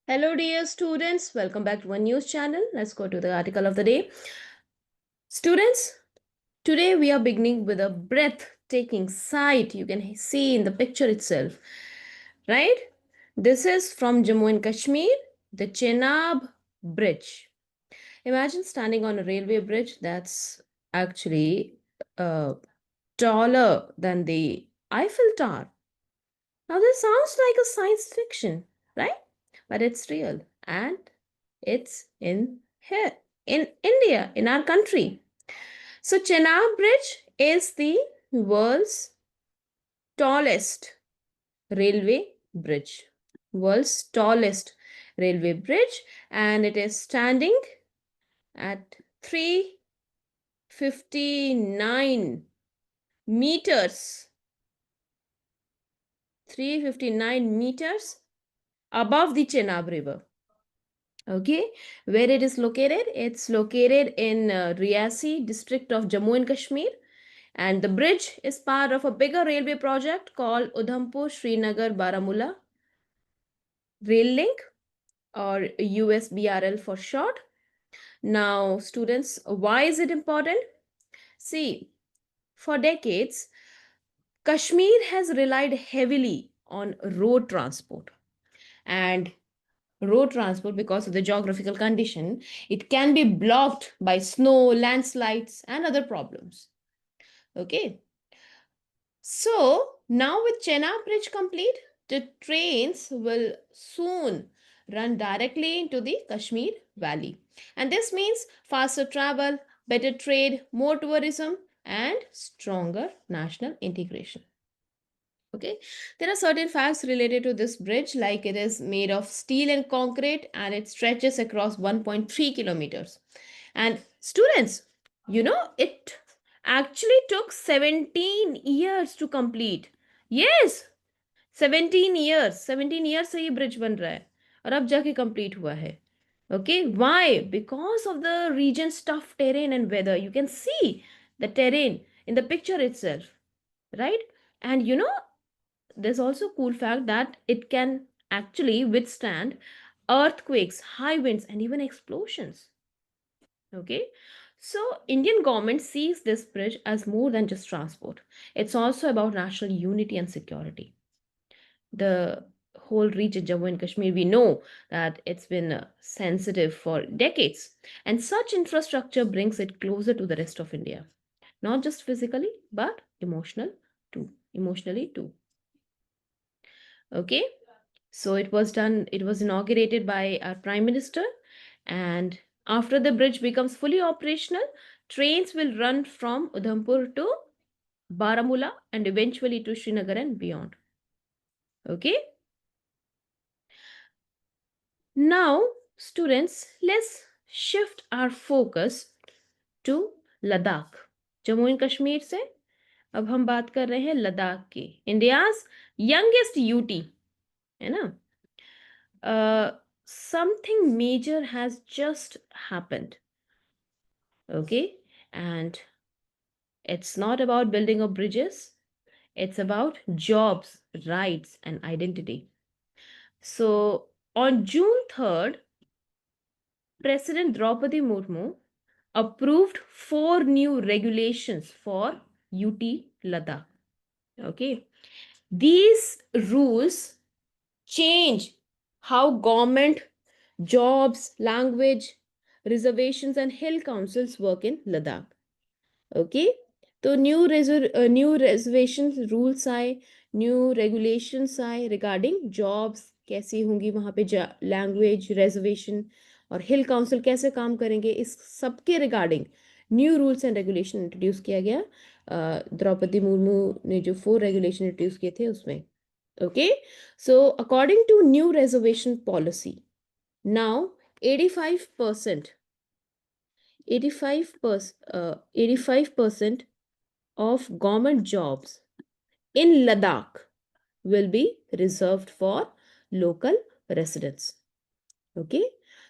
Hello, dear students. Welcome back to our news channel. Let's go to the article of the day. Students, today we are beginning with a breathtaking sight you can see in the picture itself. Right? This is from Jammu and Kashmir, the Chenab Bridge. Imagine standing on a railway bridge that's actually uh, taller than the Eiffel Tower. Now, this sounds like a science fiction, right? But it's real and it's in here, in India, in our country. So, Chenab Bridge is the world's tallest railway bridge. World's tallest railway bridge, and it is standing at 359 meters. 359 meters above the Chenab River. Okay, where it is located? It's located in Riasi district of Jammu and Kashmir, and the bridge is part of a bigger railway project called Udhampur Srinagar Baramulla Rail Link, or USBRL for short. Now, students, why is it important? See, for decades, Kashmir has relied heavily on road transport, and road transport, because of the geographical condition, it can be blocked by snow, landslides, and other problems. Okay, so now with Chenab Bridge complete, the trains will soon run directly into the Kashmir Valley, and this means faster travel, better trade, more tourism, and stronger national integration. Okay, there are certain facts related to this bridge, like it is made of steel and concrete and it stretches across 1.3 kilometers. And students, it actually took 17 years to complete. Yes, 17 years. 17 years से ये bridge बन रहा है और अब जाके complete हुआ है. Okay, why? Because of the region's tough terrain and weather. You can see the terrain in the picture itself, right? And there's also a cool fact that it can actually withstand earthquakes, high winds, and even explosions. Okay, so Indian government sees this bridge as more than just transport. It's also about national unity and security. The whole region, Jammu and Kashmir, we know that it's been sensitive for decades, and such infrastructure brings it closer to the rest of India, not just physically but emotionally too. Okay, so it was inaugurated by our Prime Minister, and after the bridge becomes fully operational, trains will run from Udhampur to Baramulla and eventually to Srinagar and beyond. Okay, now students, let's shift our focus to Ladakh. Jammu and Kashmir से अब हम बात कर रहे हैं लद्दाख की, India's youngest UT, है ना? Something major has just happened. Okay, and it's not about building of bridges, it's about jobs, rights, and identity. So on June 3rd, President Draupadi Murmu approved 4 new regulations for UT Ladakh. Okay, these rules change how government, jobs, language, reservations, and hill councils work in Ladakh. Okay, तो new reservations rules आए, new regulations आए regarding jobs कैसी होंगी वहाँ पे, language, reservation और hill council कैसे काम करेंगे, इस सब के regarding new rules and regulation introduce किया गया द्रौपदी मुर्मू ने जो 4 रेगुलेशन इंट्रोड्यूस किए थे उसमें. Okay, so according to new reservation policy, now 85% 85% of government jobs in Ladakh will be reserved for local residents. Okay,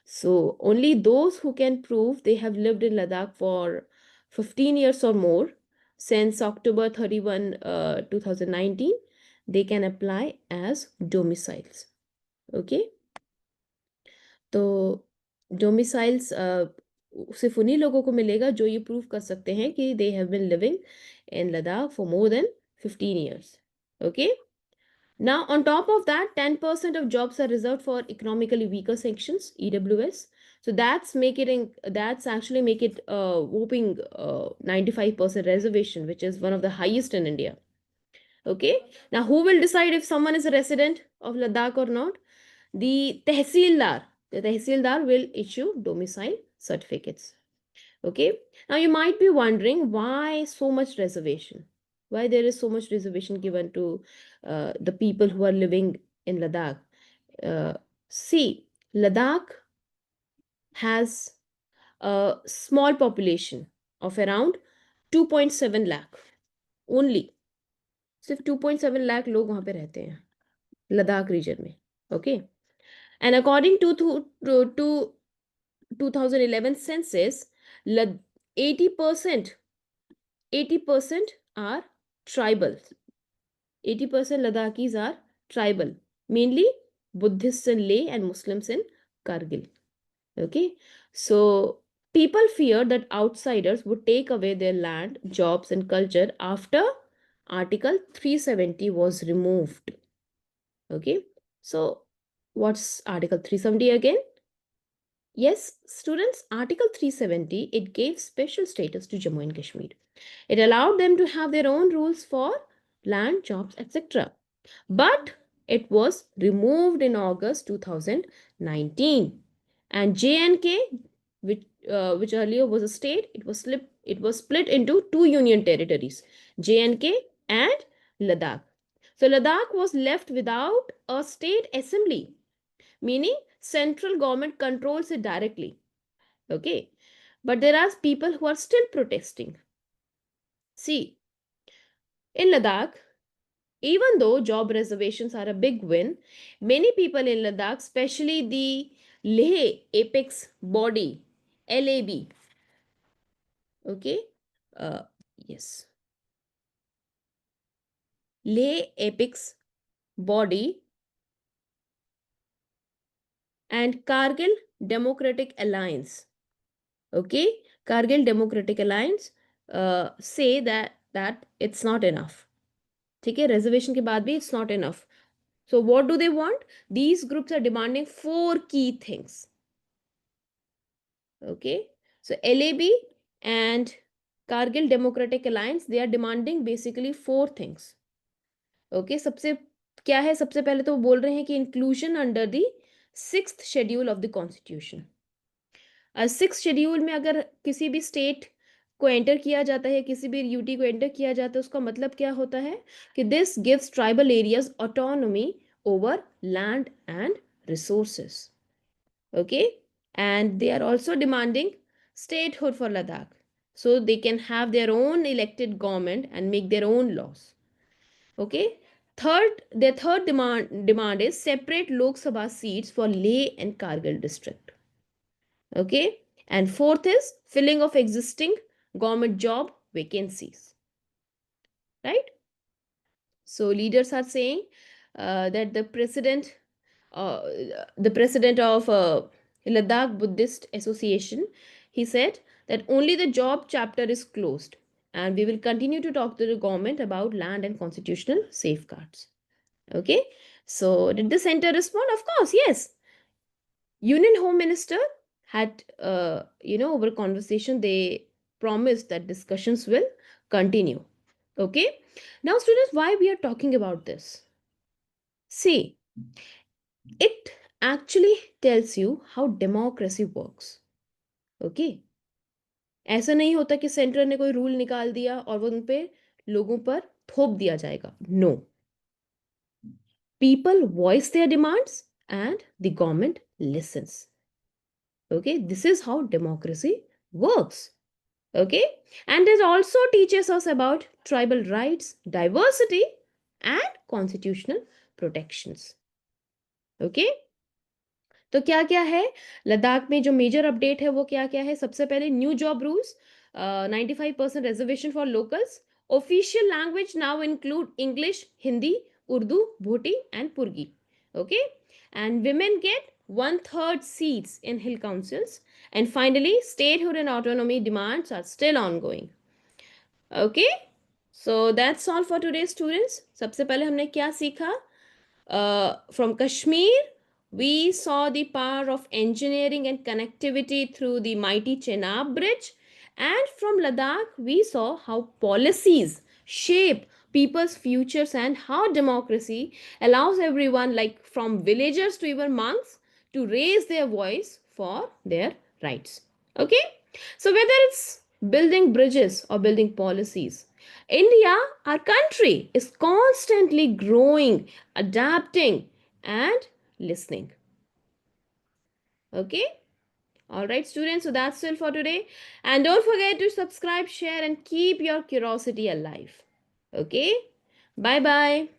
so only those who can prove they have lived in Ladakh for 15 years or more since October 31, 2019, they can apply as domiciles. Okay, तो domiciles सिर्फ उन्हीं लोगों को मिलेगा जो ये prove कर सकते हैं कि they have been living in Ladakh for more than 15 years. Okay. Now, on top of that, 10% of jobs are reserved for economically weaker sections, EWS. So that's actually make it whopping 95% reservation, which is one of the highest in India. Okay. Now, who will decide if someone is a resident of Ladakh or not? The tehsildar. The tehsildar will issue domicile certificates. Okay. Now, you might be wondering why so much reservation? Why there is so much reservation given to the people who are living in Ladakh? Uh, See, Ladakh has a small population of around 2.7 lakh only. सिर्फ 2.7 लाख लोग वहां पे रहते हैं Ladakh region में. Okay. And according to 2011 census, 80% 80% are tribal. 80% Ladakis are tribal, mainly Buddhists in Leh and Muslims in Kargil. Okay, so people fear that outsiders would take away their land, jobs, and culture after Article 370 was removed. Okay, so what's Article 370 again? Yes, students, Article 370, it gave special status to Jammu and Kashmir. It allowed them to have their own rules for land, jobs, etc. But it was removed in August 2019. And J&K, which earlier was a state, it was split into two union territories, J&K and Ladakh. So Ladakh was left without a state assembly, meaning central government controls it directly. Okay, but there are people who are still protesting. See, in Ladakh, even though job reservations are a big win, many people in Ladakh, especially the Leh Apex Body, LAB, okay, uh, yes, Leh Apex Body and Kargil Democratic Alliance, okay, Kargil Democratic Alliance say that it's not enough. ठीक है, reservation के बाद भी it's not enough. So what do they want? These groups are demanding four key things. Okay, so LAB and Kargil Democratic Alliance, they are demanding basically four things. Okay, सबसे क्या है? सबसे पहले तो वो बोल रहे हैं कि inclusion under the 6th schedule of the constitution. 6th schedule में अगर किसी भी स्टेट को एंटर किया जाता है, किसी भी यूटी को एंटर किया जाता है, उसका मतलब क्या होता है कि this gives tribal areas autonomy over land and resources. Okay, and they are also demanding statehood for Ladakh so they can have their own elected government and make their own laws. Okay, their third demand is separate Lok Sabha seats for Leh and Kargil district. Okay, and fourth is filling of existing government job vacancies, right? So leaders are saying that uh, the president of Ladakh Buddhist Association, he said that only the job chapter is closed and we will continue to talk to the government about land and constitutional safeguards. Okay, so did the center respond? Of course, yes. Union Home Minister had, over conversation, they promised that discussions will continue. Okay, now students, why we are talking about this? See, it actually tells you how democracy works. Okay, ऐसा नहीं होता कि centre ने कोई rule निकाल दिया और वो उन पे लोगों पर थोप दिया जाएगा. No, people voice their demands and the government listens. Okay, this is how democracy works. Okay, and it also teaches us about tribal rights, diversity, and constitutional protections. Okay, तो क्या क्या है लद्दाख में जो मेजर अपडेट है वो क्या क्या है? सबसे पहले new job rules, 95% reservation for locals, official language now include English, Hindi, Urdu, Bhoti and Purgi. Okay, and women get one-third seats in hill councils, and finally, statehood and autonomy demands are still ongoing. Okay, so that's all for today, students. सबसे पहले हमने क्या सीखा? From Kashmir, we saw the power of engineering and connectivity through the mighty Chenab Bridge. And from Ladakh, we saw how policies shape people's futures and how democracy allows everyone, like from villagers to even monks, to raise their voice for their rights. Okay? So, whether it's building bridges or building policies, India, our country, is constantly growing, adapting, and listening. Okay? All right, students. So that's all for today. And don't forget to subscribe, share, and keep your curiosity alive. Okay? Bye bye.